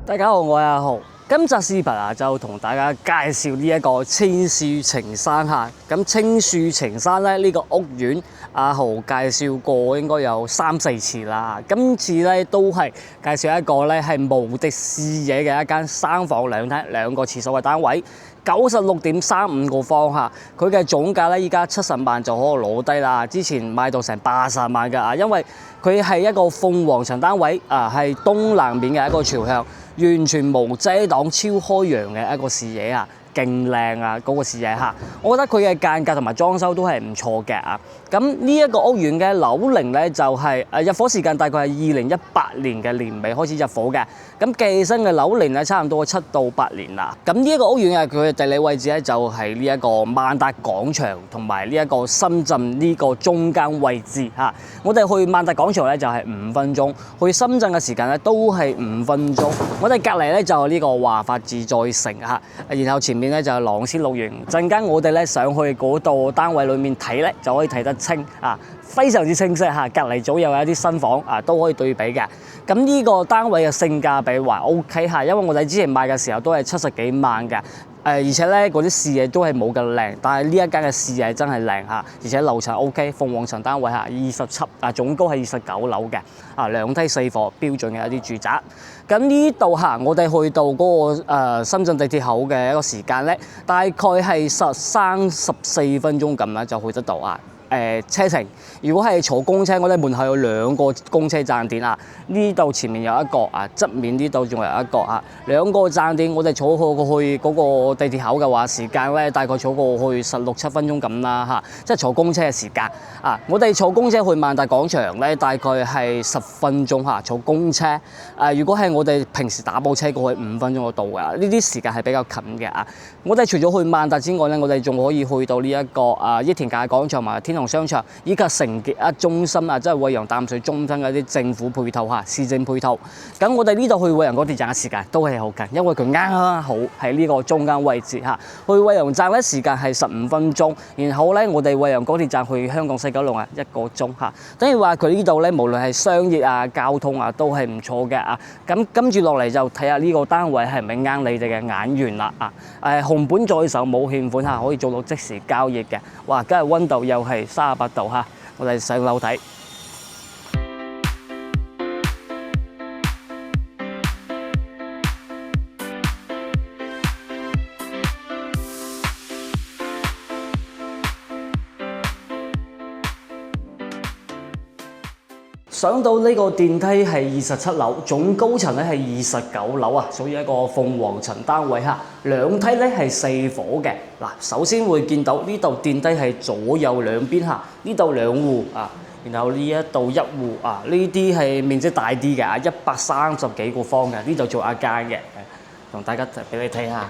大家好，我係阿豪。今集視頻就同大家介紹呢一個青樹情山嚇。咁青樹情山咧呢個屋苑，阿豪介紹過應該有3-4次啦。今次咧都係介紹一個咧係無敵視野嘅一間3房2廳2個廁所嘅單位。96.35個方嚇，佢嘅總價咧依家70萬就可以攞低啦。之前賣到成80萬㗎，因為佢係一個鳳凰層單位係東南面嘅一個朝向，完全無遮擋、超開揚嘅一個視野啊！勁靚啊！嗰個視野嚇，我覺得佢嘅間隔同埋裝修都係唔錯嘅啊。咁呢一個屋苑嘅樓齡咧就係入伙時間大概係2018年嘅年尾開始入伙嘅。咁計新嘅樓齡咧差唔多7到8年啦。咁呢一個屋苑佢嘅地理位置咧就係呢一個萬達廣場同埋呢一個深圳呢個中間位置嚇。我哋去萬達廣場咧就係5分鐘，去深圳嘅時間咧都係5分鐘。我哋隔離咧就係呢個華發自在城嚇，然後前面咧就係朗詩樂園。陣間我哋咧上去嗰度單位裏面睇咧就可以睇得清啊，非常之清晰嚇。隔離組又有一啲新房都可以對比嘅。咁呢個單位嘅性價比還 OK 嚇，因為我哋之前買嘅時候都係70幾萬嘅。而且咧嗰啲視野都係冇咁靚，但係呢一間嘅視野真係靚嚇，而且樓層 OK，鳳凰層單位嚇27總高係29樓嘅2梯4房標準嘅一啲住宅。咁呢度嚇，我哋去到嗰個深圳地鐵口嘅一個時間咧，大概係14分鐘咁啦，就去得到啊。車程，如果係坐公車，我哋門口有2個公車站點啊。呢度前面有一個側面呢度仲有一個2個站點。我哋坐過去嗰個地鐵口嘅話，時間咧大概坐過去16-17分鐘咁啦嚇，即係坐公車嘅時間我哋坐公車去萬達廣場咧，大概係10分鐘嚇，坐公車。如果係我哋平時打部車過去5分鐘就到㗎，呢啲時間係比較近嘅我哋除咗去萬達之外咧，我哋仲可以去到呢一個益田界廣場同埋天虹商場，以及城傑中心即係惠陽淡水中心嘅一啲政府配套市政配套。咁我哋呢度去惠陽港鐵站嘅時間都係好近，因為佢啱啱好喺呢個中間位置去惠陽站咧時間係15分鐘，然後咧我哋惠陽港鐵站去香港西九龍1個鐘等於話佢呢度咧無論係商業交通都係唔錯嘅咁跟住落嚟就睇下呢個單位係咪啱你哋嘅眼緣啦紅本在手冇欠款可以做到即時交易嘅。哇！今日溫度又係38度我哋上樓睇。上到呢個電梯係27樓，總高層咧係29樓屬於一個鳳凰層單位2梯咧係4伙嘅。首先會見到呢度電梯係左右兩邊呢度2戶然後呢一度1戶呢啲係面積大啲嘅130幾個方嘅，呢度做一間嘅，同大家俾你睇下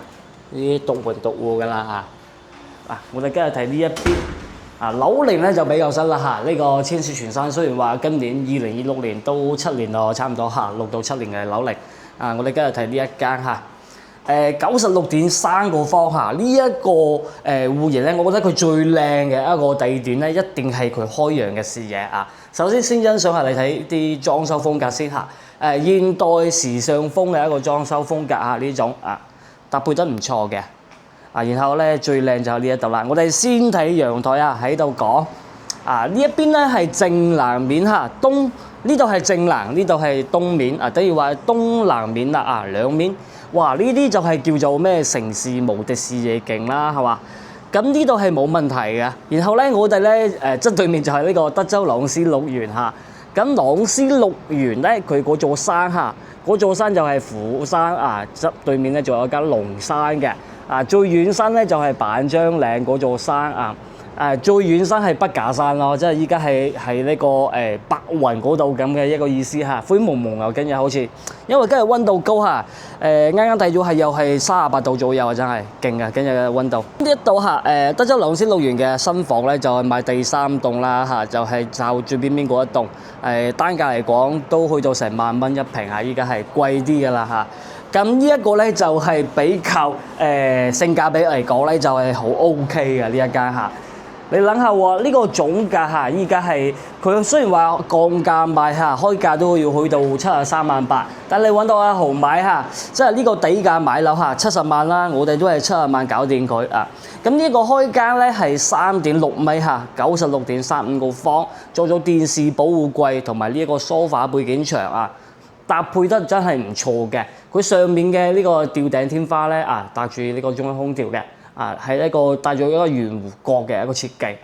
呢啲獨門獨戶㗎啦我哋今日睇呢一邊。樓齡咧就比較新啦呢個青樹情山雖然話今年2026年都7年咯，差唔多6到7年嘅樓齡我哋今日睇呢一間96.3個方呢一個戶型咧，我覺得佢最靚嘅一個地段咧，一定係佢開揚嘅視野首先欣賞下你睇啲裝修風格先現代時尚風嘅一個裝修風格呢種搭配得唔錯嘅。然後咧最靚就係呢一度啦。我哋先睇陽台喺度講呢一邊咧係正南面東呢度係正南，呢度係東面等於話東南面啦兩面。哇！呢啲就係叫做咩城市無敵視野勁啦，係嘛？咁呢度係冇問題嘅。然後咧我哋咧側對面就係呢個德州朗詩樂園咁朗詩樂園咧佢嗰座山嗰座山就係虎山側對面咧仲有間龍山嘅。最遠山咧就係板張嶺嗰座山最遠山係筆架山咯，即係依家係呢個白雲嗰度咁嘅一個意思灰蒙蒙又今日好似，因為今日溫度高啱啱睇咗又係38度左右真係勁今日嘅溫度。呢一度德州朗詩樂園嘅新房咧就係賣第3棟啦就係就最邊邊嗰一棟單價嚟講都去到成萬蚊一平依家係貴啲㗎啦咁呢一個咧就係比較性價比嚟講咧就係好 OK 嘅呢一間你諗下喎，呢個總價嚇，依家係佢雖然話降價賣嚇，開價都要去到73.8萬，但你揾到阿豪買嚇，即係呢個底價買樓嚇70萬啦，我哋都係70萬搞掂佢啊。咁呢個開間咧係3.6米嚇，96.35個方，做咗電視保護櫃同埋呢一個梳化背景牆啊，搭配得真係唔錯嘅。佢上面嘅呢個吊頂天花咧啊，帶住呢個中央空調嘅。係一個帶咗一個圓弧角嘅一個設計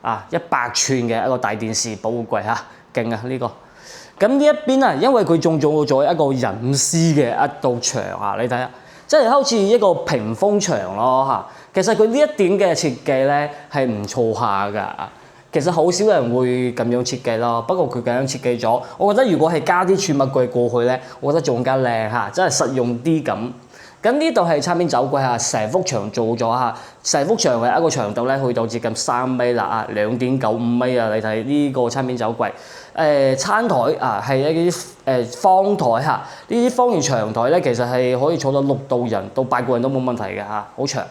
100寸嘅一個大電視保護櫃嚇，勁啊呢個！咁呢一邊啊，因為佢仲做咗一個隱私嘅一道牆啊，你睇下，即係好似一個屏風牆咯嚇。其實佢呢一點嘅設計咧係唔錯下㗎。其實好少人會咁樣設計咯，不過佢咁樣設計咗，我覺得如果係加啲儲物櫃過去咧，我覺得仲加靚嚇，真係實用啲咁。咁呢度係側邊走櫃嚇，成幅牆做咗嚇，成幅牆嘅一個長度咧去到接近3米啦，2.95米啊！你睇呢個側邊走櫃，餐台啊係一啲方台嚇，呢啲方形長台咧其實係可以坐到6到人到8個人都冇問題嘅嚇，好長。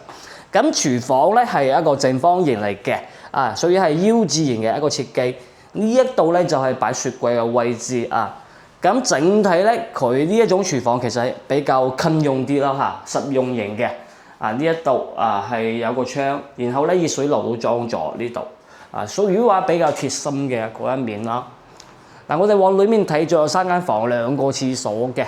咁廚房咧係一個正方形嚟嘅，所以係 U 字形嘅一個設計。呢一度咧就係擺雪櫃嘅位置啊。咁整體咧，佢呢一種廚房其實係比較襟用啲啦嚇，實用型嘅。呢一度係有個窗，然後咧熱水爐都裝咗呢度，屬於話比較貼心嘅嗰一面啦。我哋往裡面睇，仲有3間房2個廁所嘅。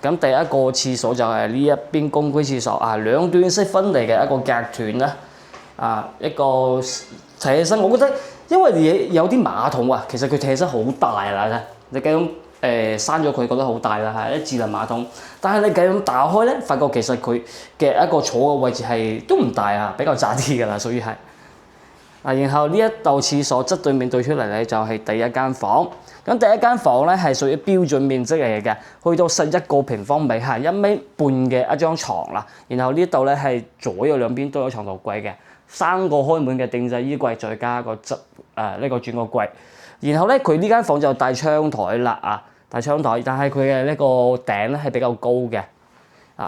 咁第一個廁所就係呢一邊公區廁所兩段式分離嘅一個隔斷啦。一個睇起身，我覺得因為你有啲馬桶其實佢睇起身好大啦，你咁樣閂咗佢覺得好大啦嚇，一智能馬桶。但係你咁樣打開咧，發覺其實佢嘅一個坐嘅位置係都唔大啊，比較窄啲㗎啦，所以係。然後呢一道廁所側對面對出嚟咧就係第一間房。咁第一間房咧係屬於標準面積嚟嘅，去到11個平方米嚇，1.5米嘅一張床啦。然後呢度咧係左右兩邊都有床頭櫃嘅，3個開門嘅定製衣櫃，再加個呢個轉個櫃。然後咧，佢呢間房就帶窗台啦帶窗台，但係佢嘅呢個頂咧係比較高嘅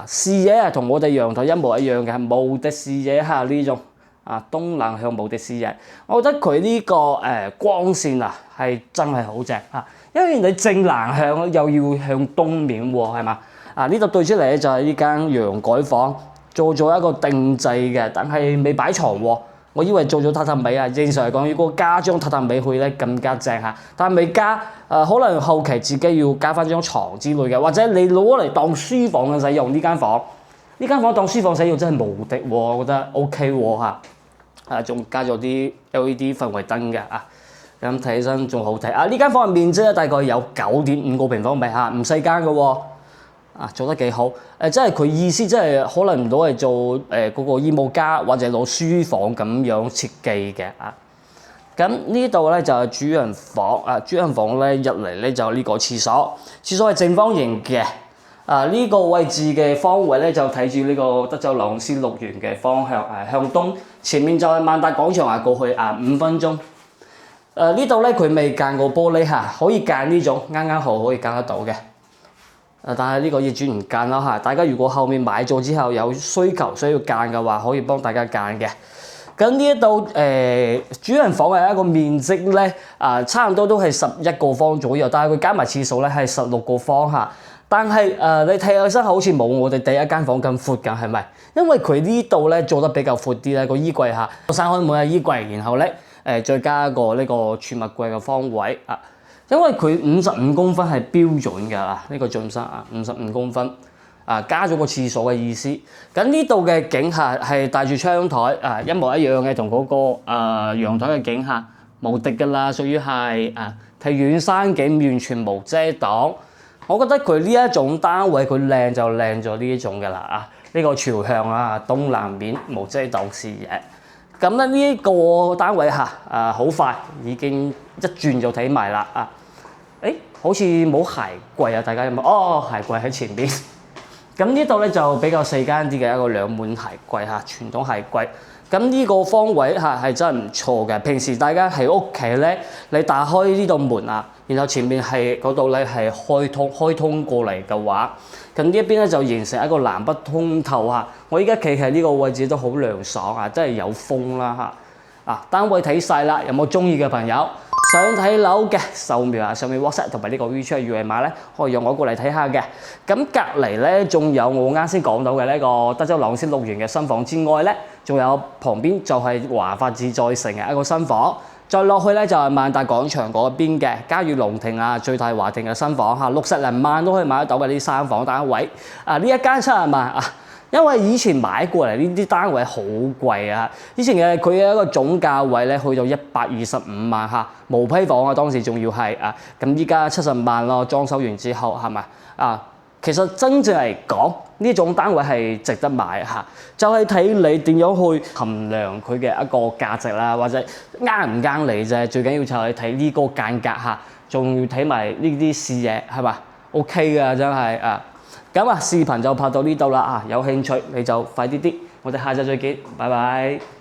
視野同我哋陽台一模一樣嘅，無敵視野嚇呢種東南向無敵視野。我覺得佢呢個光線係真係好正因為你正南向又要向東面喎，係嘛呢度對出嚟咧就係呢間陽改房，做咗一個定製嘅，但係未擺床喎。我以為做咗榻榻米正常嚟講，如果加張榻榻米去咧更加正嚇，但係未加可能後期自己要加翻張床之類嘅，或者你攞嚟當書房嘅使用呢間房，當書房使用真係無敵喎，我覺得 OK 喎嚇，仲加咗啲 LED 氛圍燈嘅咁睇起身仲好睇呢間房嘅面積大概有9.5個平方米唔細間嘅喎。做得幾好，即係佢意思，即係可能攞嚟做嗰個衣帽架或者攞書房咁樣設計嘅咁呢度咧就係主人房主人房咧入嚟咧就呢個廁所係正方形嘅呢個位置嘅方位咧就睇住呢個德州流斯樂園嘅方向向東，前面就係萬達廣場過去5分鐘。呢度咧佢未間過玻璃可以間呢種啱啱好可以間得到嘅。但係呢個業主唔間啦大家如果後面買咗之後有需求需要間嘅話，可以幫大家間嘅。咁呢一度主人房嘅一個面積咧差唔多都係11個方左右，但係佢加埋廁所咧係16個方但係你睇起身好似冇我哋第一間房咁闊㗎，係咪？因為佢呢度咧做得比較闊啲咧，個衣櫃閂開門嘅衣櫃，然後咧再加一個呢個儲物櫃嘅方位因為佢55公分係標準㗎呢個進山55公分加咗個廁所嘅意思。咁呢度嘅景係帶住窗台一模一樣嘅，同嗰個陽台嘅景無敵㗎啦，屬於係睇遠山景完全無遮擋。我覺得佢呢一種單位佢靚就靚咗呢一種㗎啦呢個朝向東南面無遮擋視野。咁咧呢一個單位好快已經一轉就睇埋啦好似冇鞋櫃大家有冇？鞋櫃喺前邊。咁呢度咧就比較細間啲嘅一個兩門鞋櫃傳統鞋櫃。咁呢個方位係真係唔錯嘅。平時大家喺屋企咧，你打開呢度門然後前面係嗰度咧係開通過嚟嘅話，咁呢一邊咧就形成一個南北通透我依家企喺呢個位置都好涼爽真係有風啦單位睇晒啦，有冇中意嘅朋友？想睇樓嘅掃描上面 WhatsApp 同埋呢個 WeChat 二維碼咧，可以用我過嚟睇下嘅。咁隔離咧，仲有我啱先講到嘅呢個德州朗先綠園嘅新房之外咧，仲有旁邊就係華發自在城嘅一個新房。再落去咧就係萬達廣場嗰邊嘅嘉裕龍庭最大華庭嘅新房嚇，60零萬都可以買得到嘅呢3房單位。呢一間70萬因為以前買過嚟呢啲單位好貴啊！以前嘅佢嘅一個總價位咧，去到125萬嚇，無批房當時仲要係咁依家70萬咯，裝修完之後係咪其實真正嚟講，呢種單位係值得買嚇，就係睇你點樣去衡量佢嘅一個價值啦，或者啱唔啱你啫。最緊要就係睇呢個間隔嚇，仲要睇埋呢啲視野係嘛 ？OK 㗎，真係咁視頻就拍到呢度啦有興趣你就快啲，我哋下集再見，拜拜。